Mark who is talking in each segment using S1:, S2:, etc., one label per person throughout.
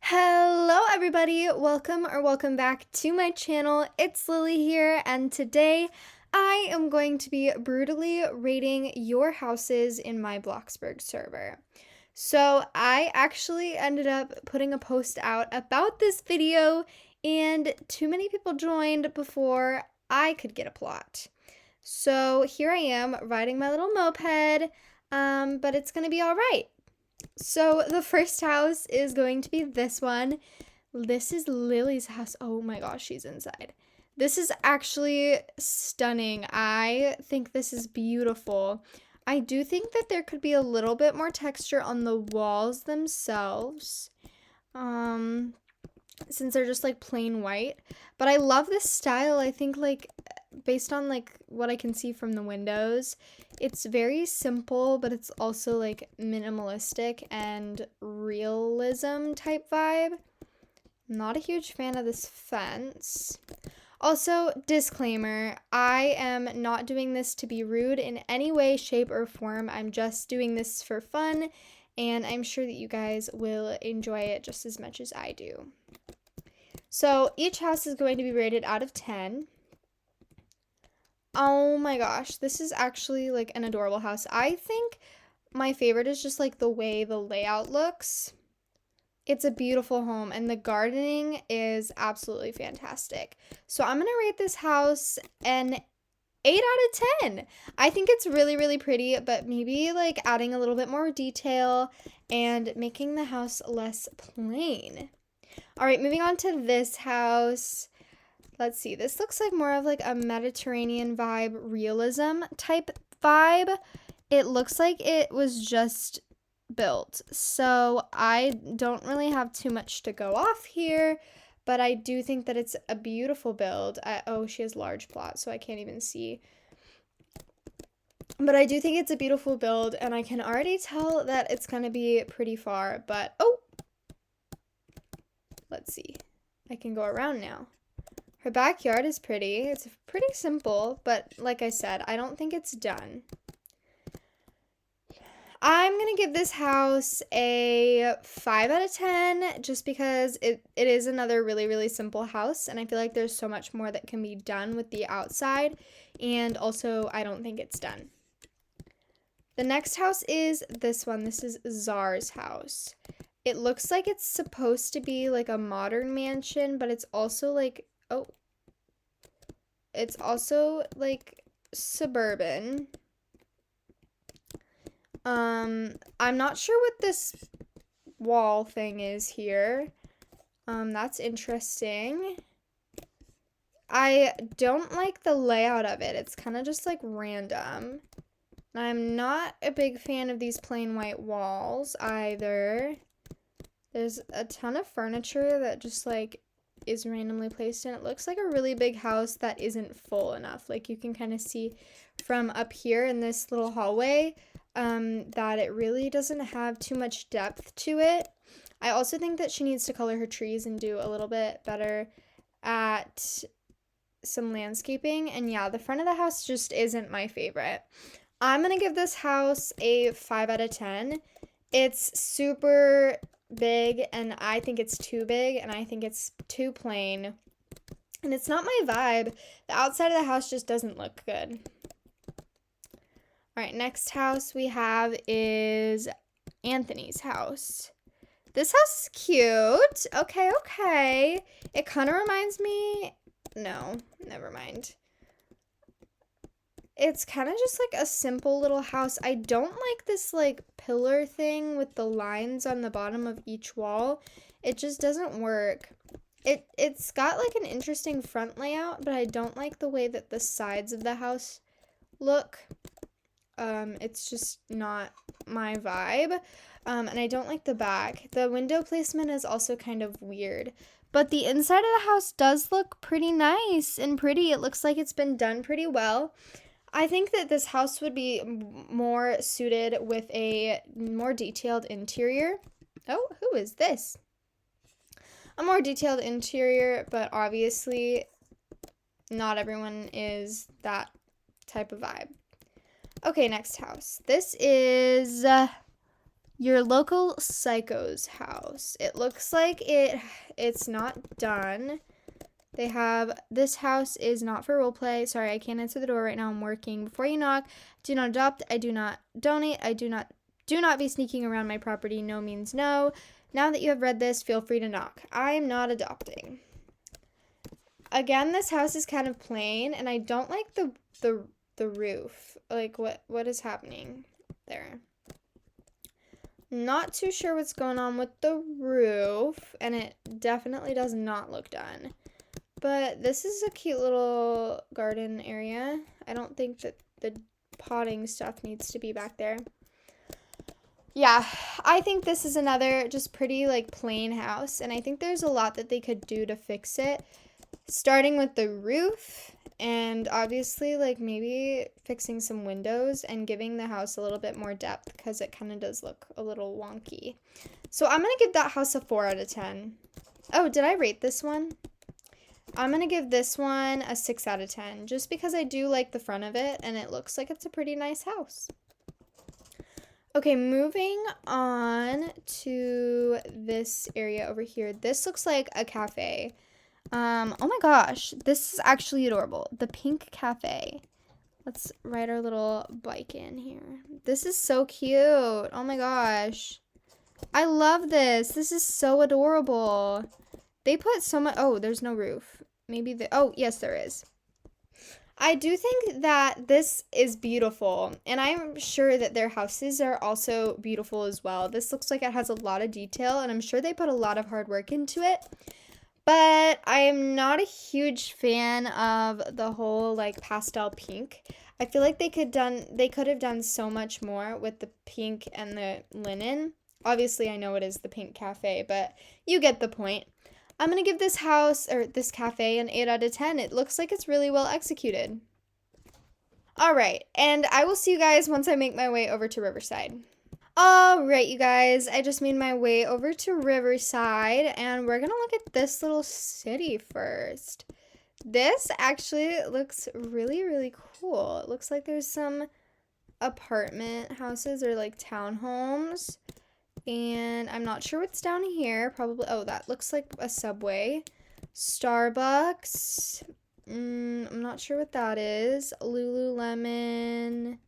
S1: Hello everybody, welcome back to my channel. It's Lily here, and today I am going to be brutally rating your houses in my Bloxburg server. So I actually ended up putting a post out about this video, and too many people joined before I could get a plot. So here I am riding my little moped, but it's gonna be alright. So the first house is going to be this one. This is Lily's house. Oh my gosh, she's inside. This is actually stunning. I think this is beautiful. I do think that there could be a little bit more texture on the walls themselves. Since they're just like plain white. But I love this style. I think like based on like what I can see from the windows, it's very simple, but it's also like minimalistic and realism type vibe. I'm not a huge fan of this fence. Also, disclaimer, I am not doing this to be rude in any way, shape, or form. I'm just doing this for fun, and I'm sure that you guys will enjoy it just as much as I do. So each house is going to be rated out of 10. Oh my gosh, this is actually like an adorable house. I think my favorite is just like the way the layout looks. It's a beautiful home, and the gardening is absolutely fantastic. So I'm going to rate this house an 8 out of 10. I think it's really, really pretty, but maybe like adding a little bit more detail and making the house less plain. All right, moving on to this house. Let's see. This looks like more of like a Mediterranean vibe, realism type vibe. It looks like it was just built. So I don't really have too much to go off here, but I do think that it's a beautiful build. Oh, she has large plot, so I can't even see. But I do think it's a beautiful build, and I can already tell that it's going to be pretty far, but oh, let's see. I can go around now. Her backyard is pretty. It's pretty simple, but like I said, I don't think it's done. I'm going to give this house a 5 out of 10 just because it is another really, really simple house, and I feel like there's so much more that can be done with the outside, and also I don't think it's done. The next house is this one. This is Czar's house. It looks like it's supposed to be like a modern mansion, but it's also like, oh, it's also like suburban. I'm not sure what this wall thing is here. That's interesting. I don't like the layout of it. It's kind of just like random. I'm not a big fan of these plain white walls either. There's a ton of furniture that just like is randomly placed in. It looks like a really big house that isn't full enough. Like you can kind of see from up here in this little hallway that it really doesn't have too much depth to it. I also think that she needs to color her trees and do a little bit better at some landscaping. And yeah, the front of the house just isn't my favorite. I'm going to give this house a 5 out of 10. It's super big, and I think it's too big, and I think it's too plain. And it's not my vibe. The outside of the house just doesn't look good. All right, next house we have is Anthony's house. This house is cute. Okay. It kind of reminds me... No, never mind. It's kind of just like a simple little house. I don't like this like pillar thing with the lines on the bottom of each wall. It just doesn't work. It's got like an interesting front layout, but I don't like the way that the sides of the house look. It's just not my vibe. And I don't like the back. The window placement is also kind of weird. But the inside of the house does look pretty nice and pretty. It looks like it's been done pretty well. I think that this house would be more suited with a more detailed interior. Oh, who is this? A more detailed interior, but obviously not everyone is that type of vibe. Okay, next house. This is Your local psycho's house. It looks like it's not done. They have, this house is not for roleplay. Sorry, I can't answer the door right now. I'm working. Before you knock, do not adopt. I do not donate. Do not be sneaking around my property. No means no. Now that you have read this, feel free to knock. I'm not adopting. Again, this house is kind of plain, and I don't like the roof. Like, what is happening there? Not too sure what's going on with the roof, and it definitely does not look done. But this is a cute little garden area. I don't think that the potting stuff needs to be back there. Yeah, I think this is another just pretty, like, plain house, and I think there's a lot that they could do to fix it, starting with the roof, and obviously, like, maybe fixing some windows and giving the house a little bit more depth, because it kind of does look a little wonky. So I'm going to give that house a 4 out of 10. Oh, did I rate this one? I'm going to give this one a 6 out of 10, just because I do like the front of it, and it looks like it's a pretty nice house. Okay, moving on to this area over here. This looks like a cafe. Oh my gosh, this is actually adorable. The pink cafe. Let's ride our little bike in here. This is so cute. Oh my gosh. I love this. This is so adorable. They put so much, oh, there's no roof. Maybe oh, yes, there is. I do think that this is beautiful, and I'm sure that their houses are also beautiful as well. This looks like it has a lot of detail, and I'm sure they put a lot of hard work into it. But I am not a huge fan of the whole, like, pastel pink. I feel like they could have done so much more with the pink and the linen. Obviously, I know it is the pink cafe, but you get the point. I'm going to give this house, or this cafe, an 8 out of 10. It looks like it's really well executed. Alright, and I will see you guys once I make my way over to Riverside. Alright, you guys, I just made my way over to Riverside, and we're going to look at this little city first. This actually looks really, really cool. It looks like there's some apartment houses or, like, townhomes. And I'm not sure what's down here. Probably, oh, that looks like a Subway. Starbucks. I'm not sure what that is. Lululemon.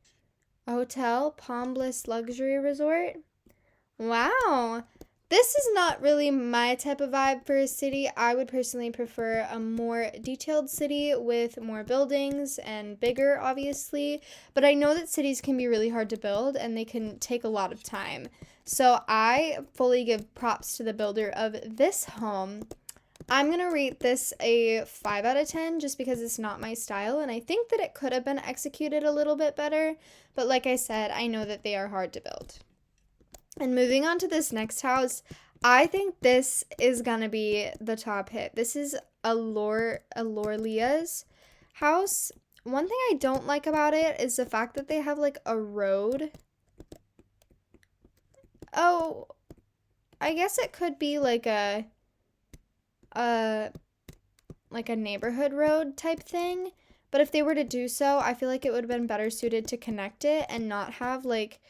S1: A hotel. Palm Bliss Luxury Resort. Wow. This is not really my type of vibe for a city. I would personally prefer a more detailed city with more buildings and bigger, obviously. But I know that cities can be really hard to build and they can take a lot of time. So I fully give props to the builder of this home. I'm going to rate this a 5 out of 10 just because it's not my style. And I think that it could have been executed a little bit better. But like I said, I know that they are hard to build. And moving on to this next house, I think this is going to be the top hit. This is Leah's house. One thing I don't like about it is the fact that they have like a road. Oh, I guess it could be like a neighborhood road type thing. But if they were to do so, I feel like it would have been better suited to connect it and not have like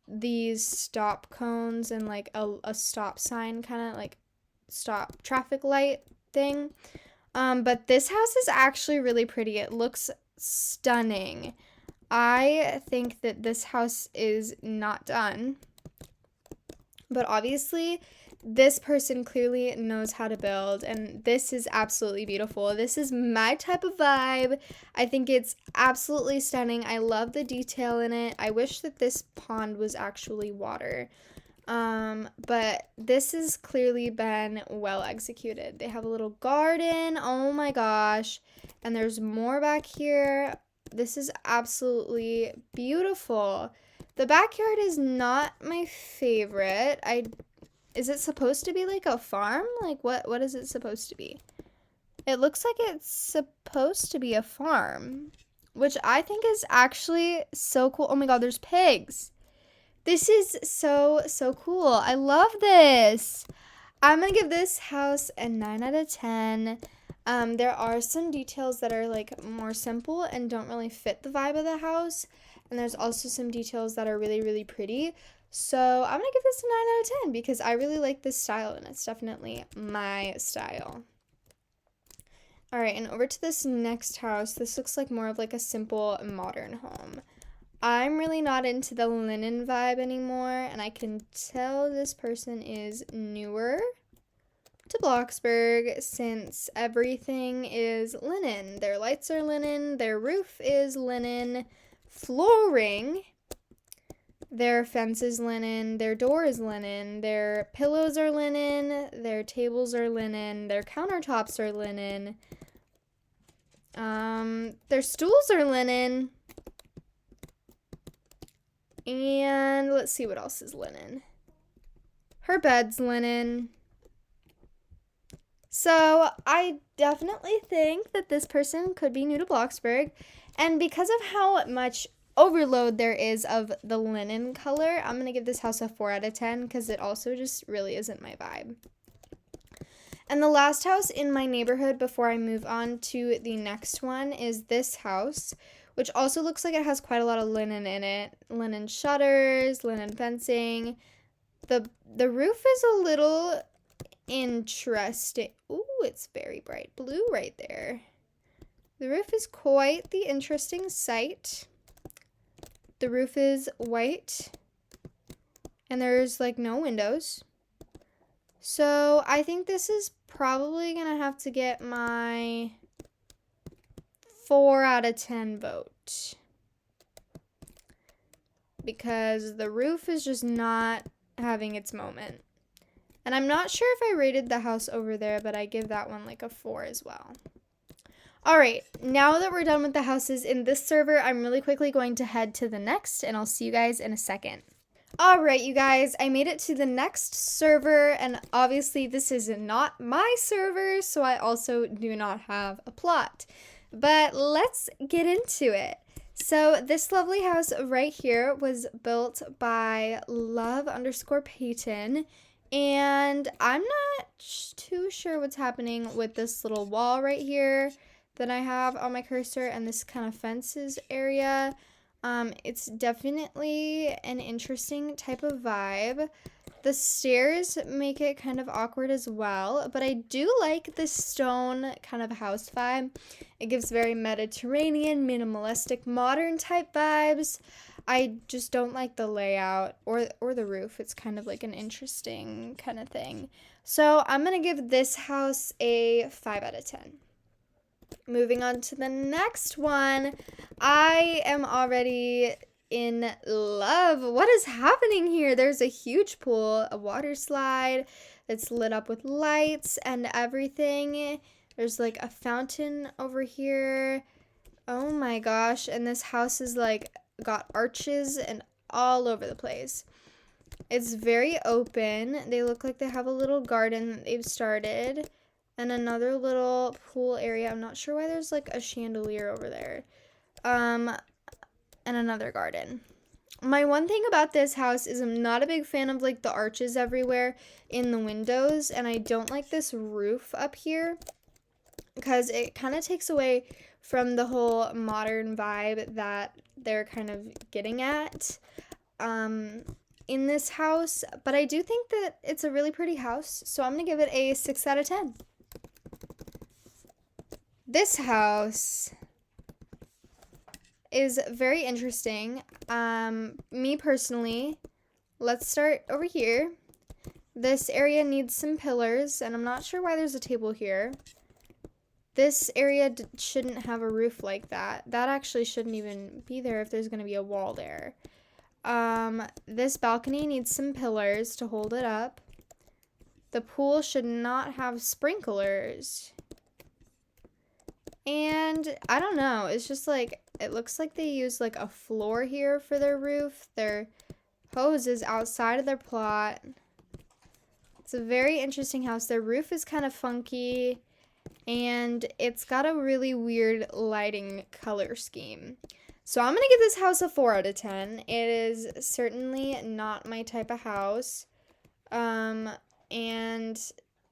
S1: these stop cones and like a stop sign kind of like stop traffic light thing. But this house is actually really pretty. It looks stunning. I think that this house is not done. But obviously, this person clearly knows how to build, and this is absolutely beautiful. This is my type of vibe. I think it's absolutely stunning. I love the detail in it. I wish that this pond was actually water. But this has clearly been well executed. They have a little garden. Oh my gosh. And there's more back here. This is absolutely beautiful. The backyard is not my favorite. Is it supposed to be like a farm? Like what is it supposed to be? It looks like it's supposed to be a farm, which I think is actually so cool. Oh my god, there's pigs. This is so cool. I love this. I'm going to give this house a 9 out of 10. There are some details that are like more simple and don't really fit the vibe of the house. And there's also some details that are really, really pretty. So I'm gonna give this a 9 out of 10 because I really like this style and it's definitely my style. All right, and over to this next house. This looks like more of like a simple modern home. I'm really not into the linen vibe anymore, and I can tell this person is newer to Bloxburg since everything is linen. Their lights are linen, their roof is linen, flooring, their fence is linen, their door is linen, their pillows are linen, their tables are linen, their countertops are linen, their stools are linen, and let's see what else is linen. Her bed's linen. So I definitely think that this person could be new to Bloxburg, and because of how much overload there is of the linen color, I'm going to give this house a 4 out of 10 because it also just really isn't my vibe. And the last house in my neighborhood before I move on to the next one is this house, which also looks like it has quite a lot of linen in it. Linen shutters, linen fencing. The roof is a little interesting. Ooh, it's very bright blue right there. The roof is quite the interesting sight. The roof is white and there's like no windows. So I think this is probably gonna have to get my 4 out of 10 vote because the roof is just not having its moment. And I'm not sure if I rated the house over there, but I give that one like a 4 as well. Alright, now that we're done with the houses in this server, I'm really quickly going to head to the next, and I'll see you guys in a second. Alright, you guys, I made it to the next server, and obviously this is not my server, so I also do not have a plot. But let's get into it. So this lovely house right here was built by love_Peyton. And I'm not too sure what's happening with this little wall right here that I have on my cursor and this kind of fences area. It's definitely an interesting type of vibe. The stairs make it kind of awkward as well, but I do like the stone kind of house vibe. It gives very Mediterranean, minimalistic, modern type vibes. I just don't like the layout or the roof. It's kind of like an interesting kind of thing. So I'm going to give this house a 5 out of 10. Moving on to the next one. I am already in love. What is happening here? There's a huge pool, a water slide that's lit up with lights and everything. There's like a fountain over here. Oh my gosh. And this house is like got arches and all over the place. It's very open. They look like they have a little garden that they've started and another little pool area. I'm not sure why there's like a chandelier over there. And another garden. My one thing about this house is I'm not a big fan of like the arches everywhere in the windows, and I don't like this roof up here because it kind of takes away from the whole modern vibe that they're kind of getting at in this house. But I do think that it's a really pretty house, so I'm going to give it a 6 out of 10. This house is very interesting. Me personally, let's start over here. This area needs some pillars, and I'm not sure why there's a table here. This area shouldn't have a roof like that. That actually shouldn't even be there if there's going to be a wall there. This balcony needs some pillars to hold it up. The pool should not have sprinklers. And I don't know, it's just like, it looks like they use like a floor here for their roof. Their hose is outside of their plot. It's a very interesting house. Their roof is kind of funky, and it's got a really weird lighting color scheme. So I'm going to give this house a 4 out of 10. It is certainly not my type of house. And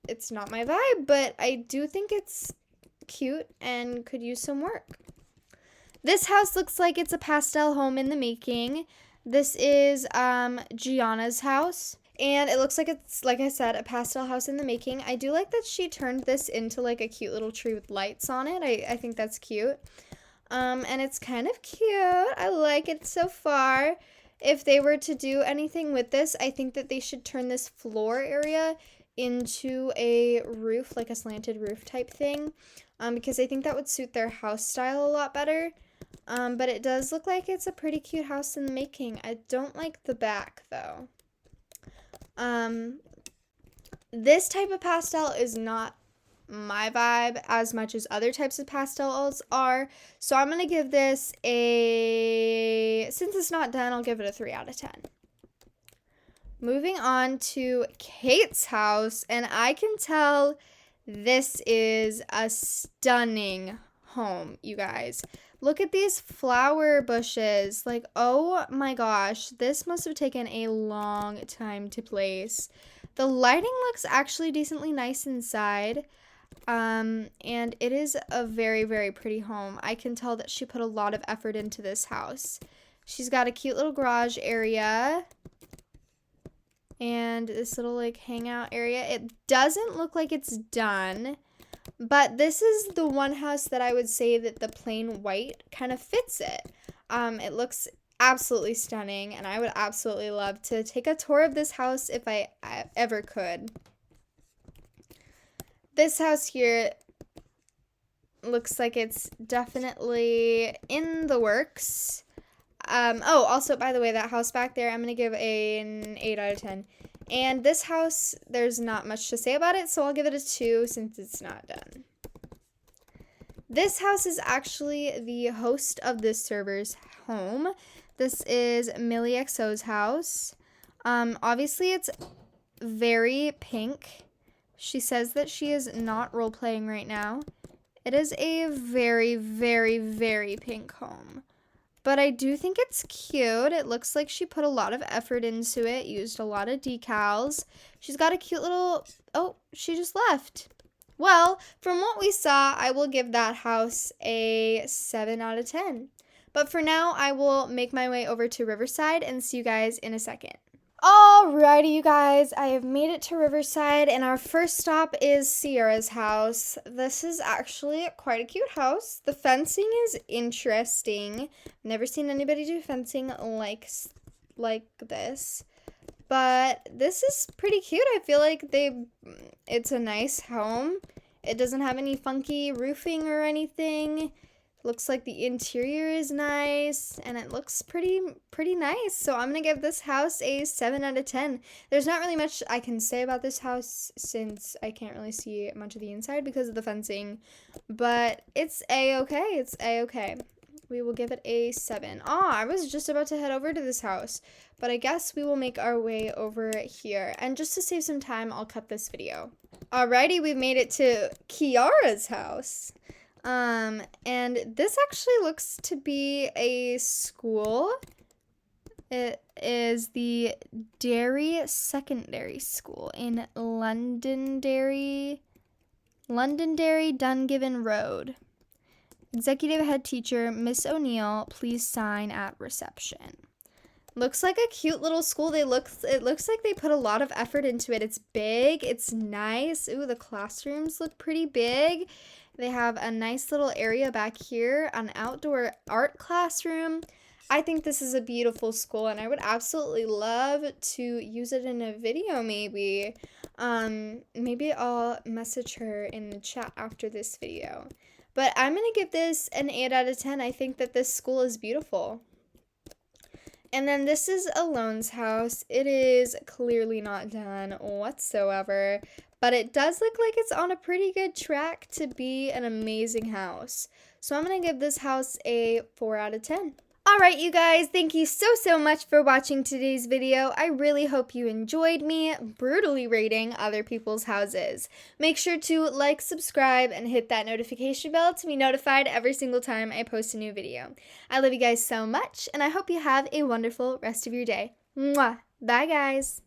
S1: it's not my vibe, but I do think it's cute and could use some work. This house looks like it's a pastel home in the making. This is Gianna's house. And it looks like it's, like I said, a pastel house in the making. I do like that she turned this into like a cute little tree with lights on it. I think that's cute. And it's kind of cute. I like it so far. If they were to do anything with this, I think that they should turn this floor area into a roof, like a slanted roof type thing. Because I think that would suit their house style a lot better. But it does look like it's a pretty cute house in the making. I don't like the back though. This type of pastel is not my vibe as much as other types of pastels are. So I'm going to give this since it's not done, I'll give it a 3 out of 10. Moving on to Kate's house, and I can tell this is a stunning home, you guys. Look at these flower bushes. Like, oh my gosh, this must have taken a long time to place. The lighting looks actually decently nice inside. And it is a very, very pretty home. I can tell that she put a lot of effort into this house. She's got a cute little garage area. And this little like hangout area. It doesn't look like it's done. But this is the one house that I would say that the plain white kind of fits it. It looks absolutely stunning, and I would absolutely love to take a tour of this house if I ever could. This house here looks like it's definitely in the works. Oh, also, by the way, that house back there, I'm going to give an 8 out of 10. And this house, there's not much to say about it, so I'll give it a 2 since it's not done. This house is actually the host of this server's home. This is MillyXO's house. Obviously, it's very pink. She says that she is not role-playing right now. It is a very, very, very pink home. But I do think it's cute. It looks like she put a lot of effort into it, used a lot of decals. She's got a cute little... Oh, she just left. Well, from what we saw, I will give that house a 7 out of 10. But for now, I will make my way over to Riverside and see you guys in a second. Alrighty, you guys, I have made it to Riverside, and our first stop is Sierra's house. This is actually quite a cute house. The fencing is interesting. Never seen anybody do fencing like this. But this is pretty cute. I feel like it's a nice home. It doesn't have any funky roofing or anything. Looks like the interior is nice, and it looks pretty nice. So I'm going to give this house a 7 out of 10. There's not really much I can say about this house since I can't really see much of the inside because of the fencing. But it's a-okay. It's a-okay. We will give it a 7. I was just about to head over to this house, but I guess we will make our way over here. And just to save some time, I'll cut this video. Alrighty, we've made it to Kiara's house. And this actually looks to be a school. It is the Derry Secondary School in Londonderry, Dungiven Road. Executive Head Teacher, Miss O'Neill, please sign at reception. Looks like a cute little school. It looks like they put a lot of effort into it. It's big, it's nice. Ooh, the classrooms look pretty big. They have a nice little area back here, an outdoor art classroom. I think this is a beautiful school, and I would absolutely love to use it in a video maybe. Maybe I'll message her in the chat after this video. But I'm going to give this an 8 out of 10. I think that this school is beautiful. And then this is Alone's house. It is clearly not done whatsoever, but it does look like it's on a pretty good track to be an amazing house. So I'm going to give this house a 4 out of 10. Alright, you guys, thank you so much for watching today's video. I really hope you enjoyed me brutally rating other people's houses. Make sure to like, subscribe, and hit that notification bell to be notified every single time I post a new video. I love you guys so much, and I hope you have a wonderful rest of your day. Mwah! Bye, guys!